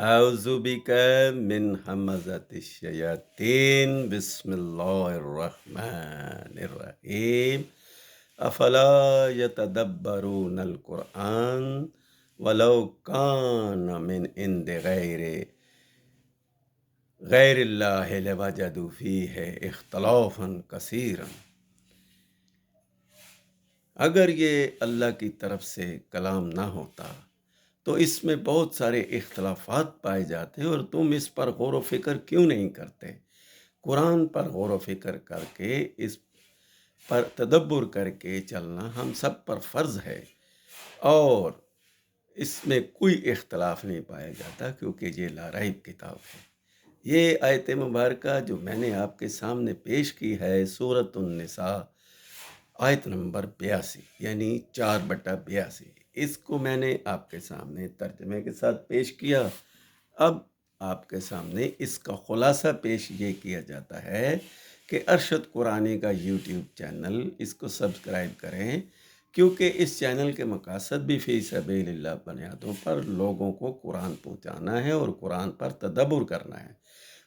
أعوذ بك من همزة الشياطين بسم الله الرحمن الرحيم أفلا يتدبرون القرآن ولو كان من عند غير الله لوجدوا فيه اختلافا كثيرا۔ اگر یہ اللہ کی طرف سے کلام نہ ہوتا تو اس میں بہت سارے اختلافات پائے جاتے اور تم اس پر غور و فکر کیوں نہیں کرتے؟ قرآن پر غور و فکر کر کے اس پر تدبر کر کے چلنا ہم سب پر فرض ہے، اور اس میں کوئی اختلاف نہیں پایا جاتا کیونکہ یہ لا ریب کتاب ہے۔ یہ آیت مبارکہ جو میں نے آپ کے سامنے پیش کی ہے سورۃ النساء آیت نمبر 82 یعنی 4/82، اس کو میں نے آپ کے سامنے ترجمے کے ساتھ پیش کیا۔ اب آپ کے سامنے اس کا خلاصہ پیش یہ کیا جاتا ہے کہ ارشد قرآنی کا یوٹیوب چینل، اس کو سبسکرائب کریں، کیونکہ اس چینل کے مقاصد بھی فی سبیل اللہ بنیادوں پر لوگوں کو قرآن پہنچانا ہے اور قرآن پر تدبر کرنا ہے۔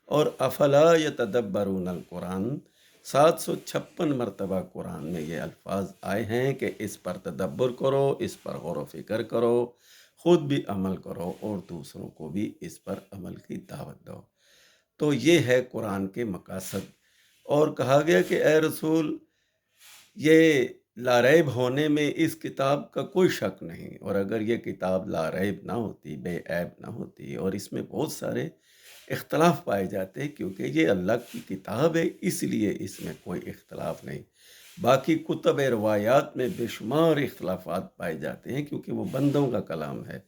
اور افلا یتدبرون القرآن 756 مرتبہ قرآن میں یہ الفاظ آئے ہیں کہ اس پر تدبر کرو، اس پر غور و فکر کرو، خود بھی عمل کرو اور دوسروں کو بھی اس پر عمل کی دعوت دو۔ تو یہ ہے قرآن کے مقاصد۔ اور کہا گیا کہ اے رسول، یہ لا ریب ہونے میں اس کتاب کا کوئی شک نہیں، اور اگر یہ کتاب لا ریب نہ ہوتی، بے عیب نہ ہوتی، اور اس میں بہت سارے اختلاف پائے جاتے کیونکہ یہ اللہ کی کتاب ہے، اس لیے اس میں کوئی اختلاف نہیں۔ باقی کتب روایات میں بے شمار اختلافات پائے جاتے ہیں کیونکہ وہ بندوں کا کلام ہے۔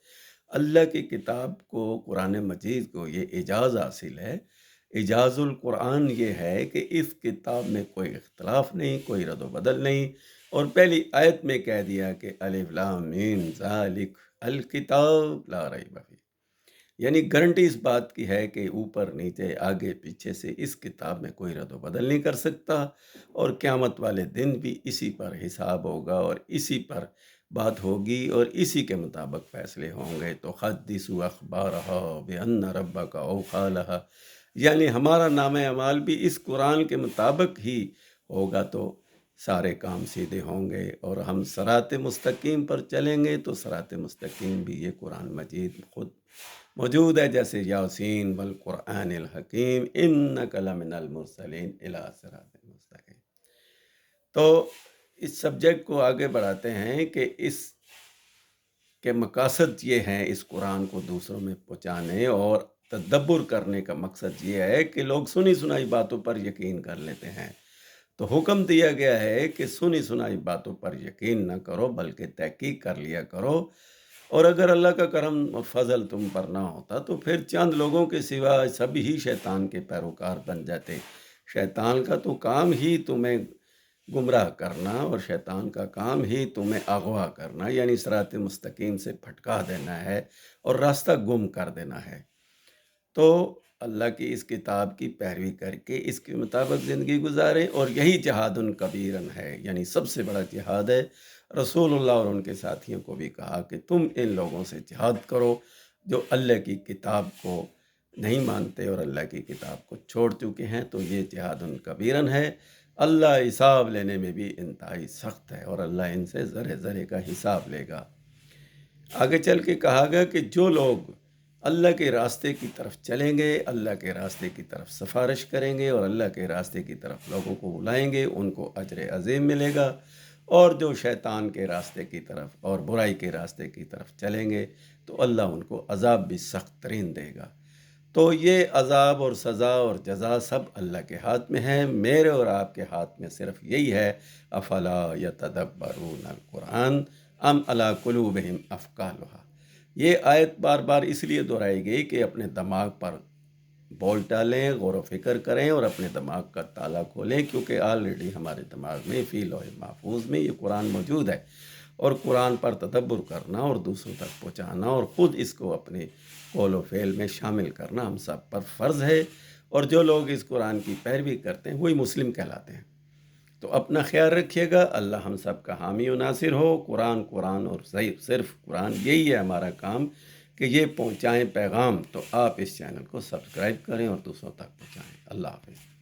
اللہ کی کتاب کو، قرآن مجید کو یہ اعجاز حاصل ہے۔ اعجاز القرآن یہ ہے کہ اس کتاب میں کوئی اختلاف نہیں، کوئی رد و بدل نہیں، اور پہلی آیت میں کہہ دیا کہ الف لام میم ذالک الکتاب لا ریب فیہ، یعنی گارنٹی اس بات کی ہے کہ اوپر نیچے آگے پیچھے سے اس کتاب میں کوئی رد و بدل نہیں کر سکتا، اور قیامت والے دن بھی اسی پر حساب ہوگا اور اسی پر بات ہوگی اور اسی کے مطابق فیصلے ہوں گے۔ تو حدثوا اخبارہا بان ربک اوحی لہا، یعنی ہمارا نام اعمال بھی اس قرآن کے مطابق ہی ہوگا، تو سارے کام سیدھے ہوں گے اور ہم صراط مستقیم پر چلیں گے۔ تو صراط مستقیم بھی یہ قرآن مجید خود موجود ہے، جیسے یاسین والقرآن الحکیم انک لمن المرسلین الی صراط مستقیم۔ تو اس سبجیکٹ کو آگے بڑھاتے ہیں کہ اس کے مقاصد یہ ہیں اس قرآن کو دوسروں میں پہنچانے اور تدبر کرنے کا مقصد یہ ہے کہ لوگ سنی سنائی باتوں پر یقین کر لیتے ہیں۔ تو حکم دیا گیا ہے کہ سنی سنائی باتوں پر یقین نہ کرو بلکہ تحقیق کر لیا کرو، اور اگر اللہ کا کرم اور فضل تم پر نہ ہوتا تو پھر چند لوگوں کے سوا سبھی ہی شیطان کے پیروکار بن جاتے۔ شیطان کا تو کام ہی تمہیں گمراہ کرنا، اور شیطان کا کام ہی تمہیں اغوا کرنا، یعنی صراط مستقیم سے پھٹکا دینا ہے اور راستہ گم کر دینا ہے۔ تو اللہ کی اس کتاب کی پیروی کر کے اس کے مطابق زندگی گزاریں، اور یہی جہاد کبیرن ہے، یعنی سب سے بڑا جہاد ہے۔ رسول اللہ اور ان کے ساتھیوں کو بھی کہا کہ تم ان لوگوں سے جہاد کرو جو اللہ کی کتاب کو نہیں مانتے اور اللہ کی کتاب کو چھوڑ چکے ہیں، تو یہ جہاد کبیرن ہے۔ اللہ حساب لینے میں بھی انتہائی سخت ہے، اور اللہ ان سے ذرے ذرے کا حساب لے گا۔ آگے چل کے کہا گیا کہ جو لوگ اللہ کے راستے کی طرف چلیں گے، اللہ کے راستے کی طرف سفارش کریں گے اور اللہ کے راستے کی طرف لوگوں کو بلائیں گے، ان کو اجر عظیم ملے گا، اور جو شیطان کے راستے کی طرف اور برائی کے راستے کی طرف چلیں گے تو اللہ ان کو عذاب بھی سخت ترین دے گا۔ تو یہ عذاب اور سزا اور جزا سب اللہ کے ہاتھ میں ہے، میرے اور آپ کے ہاتھ میں صرف یہی ہے، افلا یتدبرون القرآن ام علی قلوبہم اقفالها۔ یہ آیت بار بار اس لیے دہرائی گئی کہ اپنے دماغ پر بول ڈالیں، غور و فکر کریں اور اپنے دماغ کا تالا کھولیں، کیونکہ آلریڈی ہمارے دماغ میں فی لوح محفوظ میں یہ قرآن موجود ہے، اور قرآن پر تدبر کرنا اور دوسروں تک پہنچانا اور خود اس کو اپنے قول و فعل میں شامل کرنا ہم سب پر فرض ہے، اور جو لوگ اس قرآن کی پیروی کرتے ہیں وہی مسلم کہلاتے ہیں۔ تو اپنا خیال رکھیے گا، اللہ ہم سب کا حامی و ناصر ہو۔ قرآن قرآن اور صرف قرآن، یہی ہے ہمارا کام کہ یہ پہنچائیں پیغام، تو آپ اس چینل کو سبسکرائب کریں اور دوسروں تک پہنچائیں۔ اللہ حافظ۔